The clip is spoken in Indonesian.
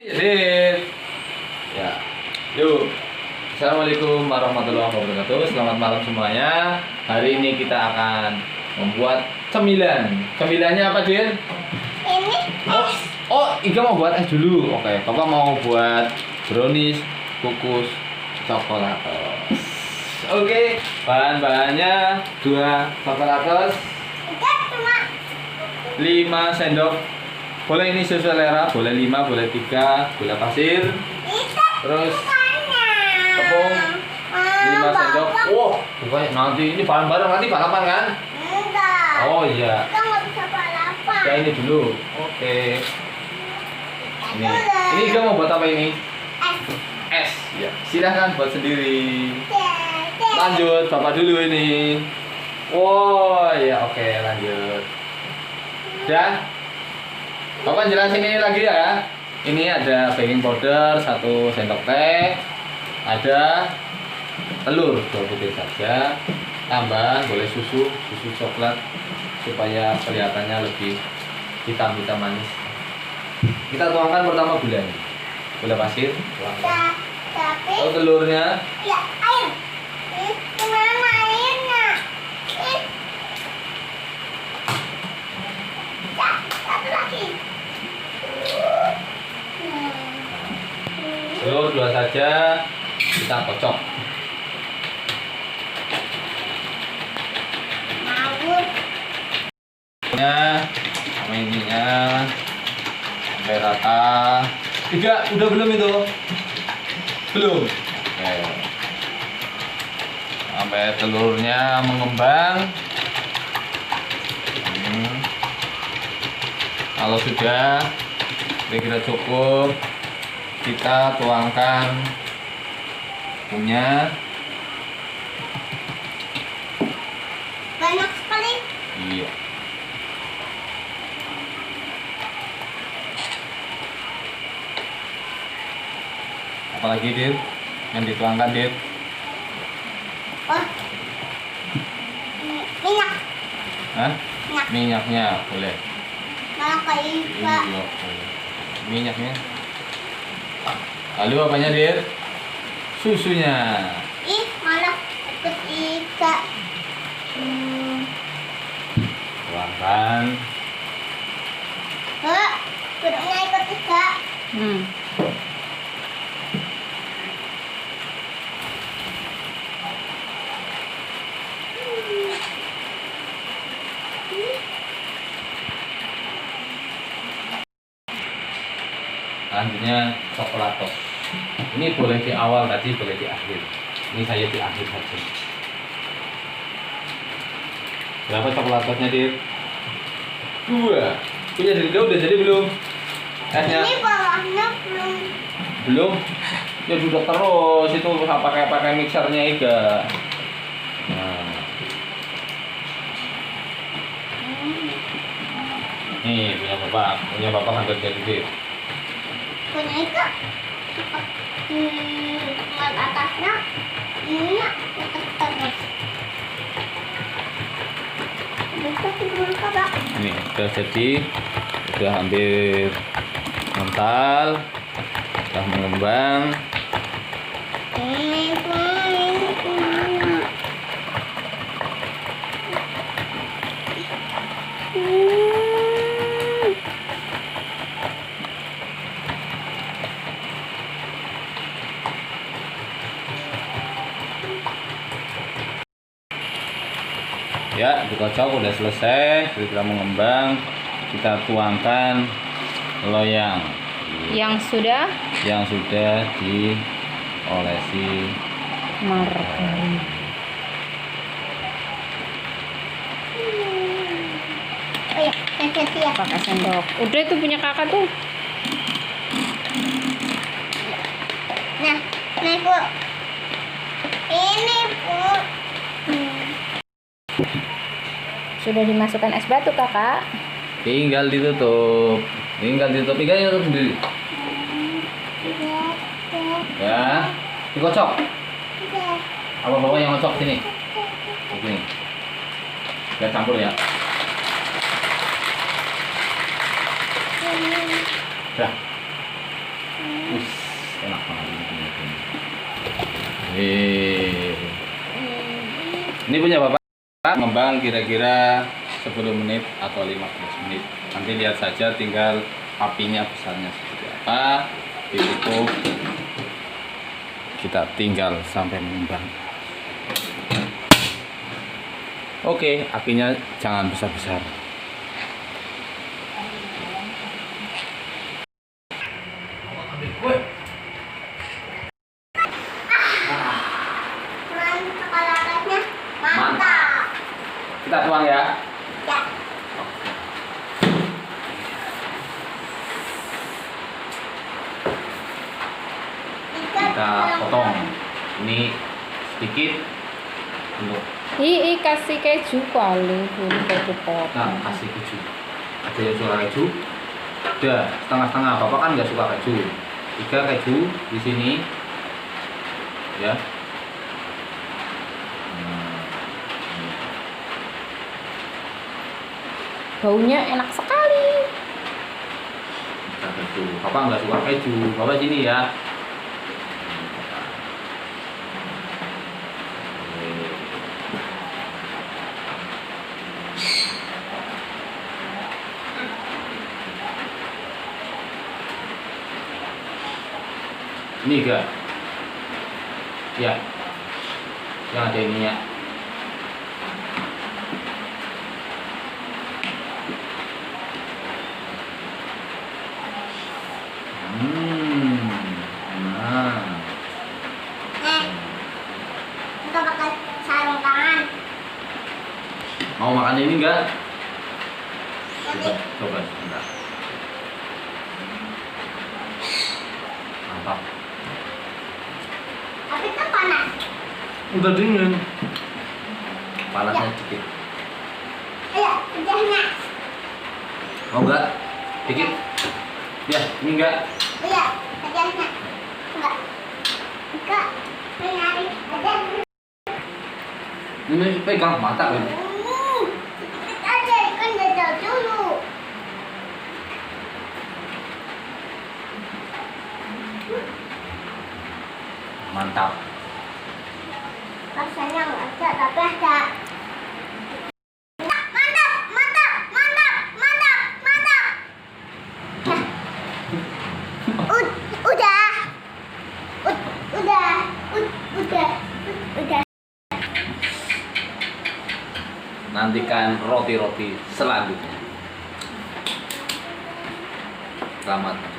Jadi, ya, yuk. Assalamualaikum warahmatullahi wabarakatuh. Selamat malam semuanya. Hari ini kita akan membuat cemilan. Cemilannya apa, Din? Ini Iga mau buat es dulu. Oke, Papa mau buat brownies, kukus, coklat. Oke, bahan-bahannya 2 coklat, kita cuma 5 sendok. Boleh ini sesuai selera, boleh 5, boleh 3, gula pasir, kita terus mana? tepung 5 sendok. Wow, bukannya nanti ini bareng-bareng nanti balapan kan? Enggak. Oh iya. Kita nggak bisa balapan. Ya ini dulu. Oke. Ini Iga mau buat apa ini? Es. Ya, silahkan buat sendiri. Lanjut, Bapak dulu ini. Wow, ya oke, lanjut. Dan Bapak jelasin ini lagi ya. Ini ada baking powder 1 sendok teh, ada telur 2 butir saja, tambahan boleh susu coklat supaya kelihatannya lebih hitam manis. Kita tuangkan pertama gulanya, gula pasir, tuangkan. Tapi Oh, telurnya. ya air. Gimana airnya? Satu lagi. Telur 2 saja, kita kocok. Ngawur. Sama ininya sampai rata. 3 udah belum itu? Belum. Oke. Sampai telurnya mengembang. Kalau sudah kira-kira cukup, kita tuangkan punya. Banyak sekali. Iya. Apalagi, Dit? Yang dituangkan, Dit? Oh. Minyak. Hah? Minyak. Minyaknya boleh. Malah kayak Iya, boleh. Minyaknya. Lalu apanya, Dit? Susunya. Ih, malah ikut Ika. Tuangkan. Kuduknya ikut Ika. Selanjutnya coklatos. Ini boleh di awal tadi, boleh di akhir. Ini saya di akhir saja. Berapa coklatosnya, Dit? 2. Punya Dit udah jadi belum? Esnya? Ini bawahnya belum. Belum? Ya duduk terus itu pakai mixernya Iga. Nah. Nih punya bapak hampir jadi, Dit. Punya Ika. Buat atasnya, ininya tetap terus. Bisa tidur Kak. Ini sudah jadi, sudah hampir mental, sudah mengembang. Ini Ya, dikocok udah selesai, sudah mengembang. Kita tuangkan loyang yang sudah diolesi margarin. Oh ya, sensasi ya. Pakai sendok. Udah itu punya kakak tuh. Nah, Bu. Ini, Bu. Sudah dimasukkan es batu kakak. tinggal ditutup. Iga yang tutup sendiri. Ya, dikocok. Apa bawa yang ngocok sini? Sini. Biar campur ya. Dah. enak banget ini. Ini punya Bapak ngembang kira-kira 10 menit atau 15 menit. Nanti lihat saja tinggal apinya besarnya seperti apa. Ditutup. Kita tinggal sampai mengembang. Oke, apinya jangan besar-besar. Coklatnya mantap. Kita tuang ya. Ya. Kita potong. Ini sedikit untuk Kasih keju kali, dulu keju potong. nah, kasih keju. Ada yang suka keju? Ada setengah-setengah. Bapak kan nggak suka keju. 3 keju di sini, ya. Baunya enak sekali. Kita keju. Bapak nggak suka keju. Bapak sini ya. Ini enggak? Ya. Yang ada ininya. Nah. Kita pakai sarung tangan. Mau makan ini enggak? Tapi, Coba sebentar. Mantap. tapi kan panas. Udah dingin. Panasnya dikit. Ayo, pecahnya. Mau enggak? Dikit. Ya, ini enggak. Iya, pecahnya. Enggak. Enggak. Menarik aja. Ini pegang mata ini. Sedikit aja, kan jajal dulu. Mantap. Rasanya nggak ada, tapi ada. Mantap, mantap, mantap, mantap, mantap. Udah. Udah. Nantikan roti-roti selanjutnya. Selamat